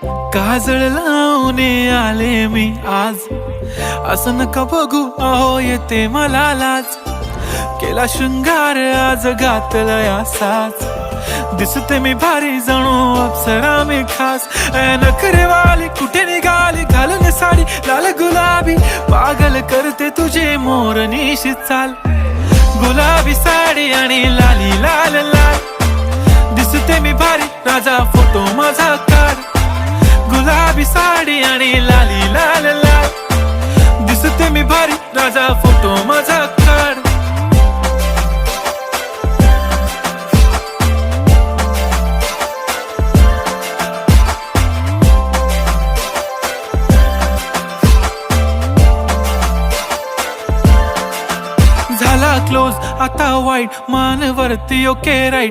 काजळ लावून आले मी आज, असं नका बघू अहो येते मला लाज. केला शृंगार आज घातलाय असाच, दिसते मी भारी जणू अप्सरा मी खास. नखरेवाली कुठे निघाली घालून साडी लाल गुलाबी, पागल करते तुझे मोरनीशी चाल. गुलाबी साडी आणि लाली लाल लाल, दिसते मी भारी राजा फोटो माझा काढ. गुलाबी साडी आणि लाली लाल लाल, दिसते मी भारी राजा फोटो माझा काढ. झाला क्लोज आता वाईट मान वरती ओके राईट.